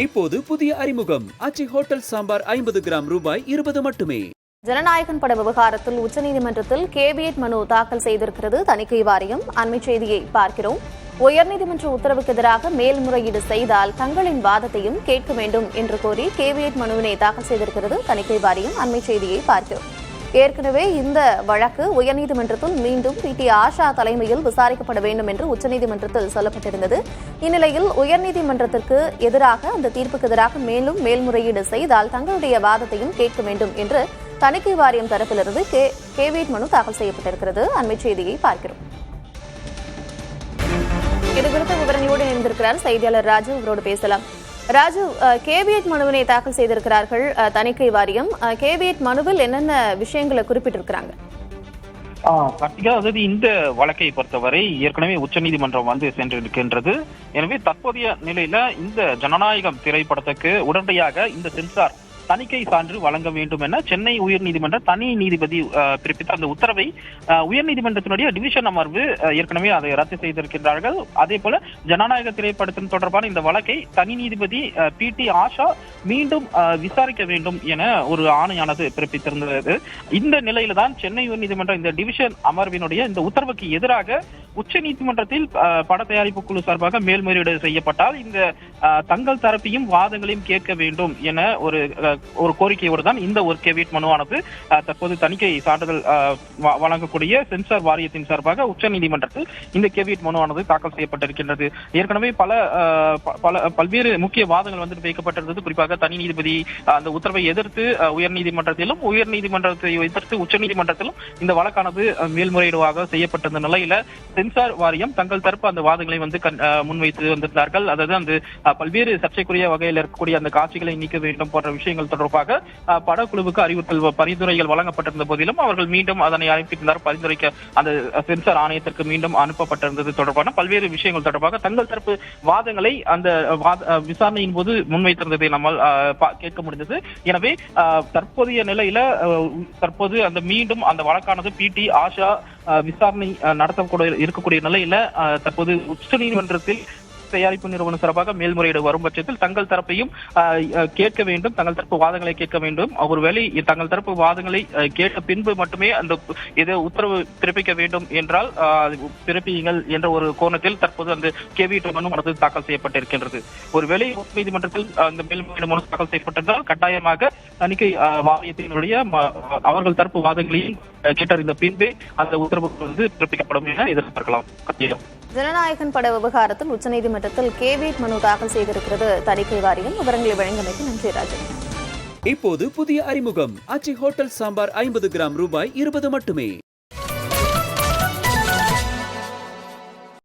இப்போது புதிய அறிமுகம் அச்சி ஹோட்டல் சாம்பார் 50 கிராம் ரூபாய் 20 மட்டுமே. ஜனநாயகன் பட விவகாரத்தில் உச்சநீதிமன்றத்தில் கேவியட் மனு தாக்கல் செய்திருக்கிறது தணிக்கை வாரியம். அண்மை செய்தியை பார்க்கிறோம். உயர்நீதிமன்ற உத்தரவுக்கு எதிராக மேல்முறையீடு செய்தால் தங்களின் வாதத்தையும் கேட்க வேண்டும் என்று கோரி கேவியட் மனுவினை தாக்கல் செய்திருக்கிறது தணிக்கை வாரியம். அண்மை செய்தியை பார்க்கிறோம். ஏற்கனவே இந்த வழக்கு உயர்நீதிமன்றத்தில் மீண்டும் PT ஆஷா தலைமையில் விசாரிக்கப்பட வேண்டும் என்று உச்சநீதிமன்றத்தில் சொல்லப்பட்டிருந்தது. இந்நிலையில் உயர்நீதிமன்றத்திற்கு எதிராக அந்த தீர்ப்புக்கு எதிராக மேலும் மேல்முறையீடு செய்தால் தங்களுடைய வாதத்தையும் கேட்க வேண்டும் என்று தணிக்கை வாரியம் தரப்பிலிருந்து கேவியட் மனு தாக்கல் செய்யப்பட்டிருக்கிறது. அண்மை செய்தியை பார்க்கிறோம். இதுகுறித்த விவரங்களோடு இணைந்திருக்கிறார் செய்தியாளர் ராஜு. அவரோடு பேசலாம். ராஜு, கேவியட் மனுவினை தாக்கல் செய்திருக்கிறார்கள் தணிக்கை வாரியம். கேவியட் மனுவில் என்னென்ன விஷயங்களை குறிப்பிட்டிருக்கிறாங்க? கார்த்திகா, அதாவது இந்த வழக்கை பொறுத்தவரை ஏற்கனவே உச்சநீதிமன்றம் சென்றிருக்கின்றது. எனவே தற்போதைய நிலையில இந்த ஜனநாயகம் திரைப்படத்துக்கு உடனடியாக இந்த சென்சார் தணிக்கை சான்று வழங்க வேண்டும் என சென்னை உயர்நீதிமன்ற தனி நீதிபதி பிறப்பித்த அந்த உத்தரவை உயர்நீதிமன்றத்தினுடைய டிவிஷன் அமர்வு ஏற்கனவே அதை ரத்து செய்திருக்கின்றார்கள். அதே போல ஜனநாயக திரைப்படத்தின் தொடர்பான இந்த வழக்கை தனி நீதிபதி PT ஆஷா மீண்டும் விசாரிக்க வேண்டும் என ஒரு ஆணையானது பிறப்பித்திருந்தது. இந்த நிலையில தான் சென்னை உயர்நீதிமன்ற இந்த டிவிஷன் அமர்வினுடைய இந்த உத்தரவுக்கு எதிராக உச்ச நீதிமன்றத்தில் பட தயாரிப்பு குழு சார்பாக மேல்முறையீடு செய்யப்பட்டால் இந்த தங்கள் தரப்பையும் வாதங்களையும் கேட்க வேண்டும் என ஒரு கோரிக்கையோடு தான் இந்த ஒரு கேவியட் மனுவானது தற்போது தணிக்கை சான்றிதழ் வழங்கக்கூடிய சென்சார் வாரியத்தின் சார்பாக உச்ச நீதிமன்றத்தில் இந்த கேவியட் மனுவானது தாக்கல் செய்யப்பட்டிருக்கின்றது. ஏற்கனவே பல்வேறு முக்கிய வாதங்கள் வைக்கப்பட்டிருந்தது. குறிப்பாக தனி நீதிபதி அந்த உத்தரவை எதிர்த்து உயர்நீதிமன்றத்திலும், உயர்நீதிமன்றத்தை எதிர்த்து உச்ச நீதிமன்றத்திலும் இந்த வழக்கானது மேல்முறையீடாக செய்யப்பட்டிருந்த நிலையில சென்சார் வாரியம் தங்கள் தரப்பு அந்த வாதங்களை முன்வைத்து வந்திருந்தார்கள். அதாவது அந்த பல்வேறு சர்ச்சைக்குரிய வகையில் இருக்கக்கூடிய அந்த காட்சிகளை நீக்க வேண்டும் போன்ற விஷயங்கள் தொடர்பாக படக்குழுவுக்கு அறிவுறுத்தல் பரிந்துரைகள் வழங்கப்பட்டிருந்த போதிலும் அவர்கள் மீண்டும் அதனை அனுப்பியிருந்தார். பரிந்துரைக்க அந்த சென்சார் ஆணையத்திற்கு மீண்டும் அனுப்பப்பட்டிருந்தது தொடர்பான பல்வேறு விஷயங்கள் தொடர்பாக தங்கள் தரப்பு வாதங்களை அந்த விசாரணையின் போது முன்வைத்திருந்ததை நம்மால் கேட்க முடிந்தது. எனவே தற்போதைய நிலையில தற்போது அந்த மீண்டும் அந்த வழக்கானது PT ஆஷா விசாரணை இருக்கக்கூடிய நிலையில தற்போது உச்ச நீதிமன்றத்தில் தயாரிப்பு நிறுவனம் சார்பாக மேல்முறையீடு வரும் பட்சத்தில் தங்கள் தரப்பையும் கேட்க வேண்டும், தங்கள் தரப்பு வாதங்களை கேட்க வேண்டும். ஒருவேளை தங்கள் தரப்பு வாதங்களை கேட்ட பின்பு மட்டுமே அந்த உத்தரவு பிறப்பிக்க வேண்டும் என்றால் பிறப்பியுங்கள் என்ற ஒரு கோணத்தில் தற்போது அந்த கேவியட் மனு தாக்கல் செய்யப்பட்டிருக்கின்றது. ஒருவேளை உச்சநீதிமன்றத்தில் அந்த மேல்முறையீடு மனு தாக்கல் செய்யப்பட்டிருந்தால் கட்டாயமாக தணிக்கை வாரியத்தினுடைய அவர்கள் தரப்பு வாதங்களையும் கேட்டறிந்த பின்பே அந்த உத்தரவு பிறப்பிக்கப்படும் என எதிர்பார்க்கலாம். ஜனநாயகன் பட விவகாரத்தில் உச்சநீதிமன்றத்தில் கேவியட் மனு தாக்கல் செய்திருக்கிறது தணிக்கை வாரியம். விவரங்களை வழங்கியமைக்கு நன்றி ராஜன். இப்போது புதிய அறிமுகம் அச்சி ஹோட்டல் சாம்பார் 50 கிராம் ரூபாய் 20 மட்டுமே.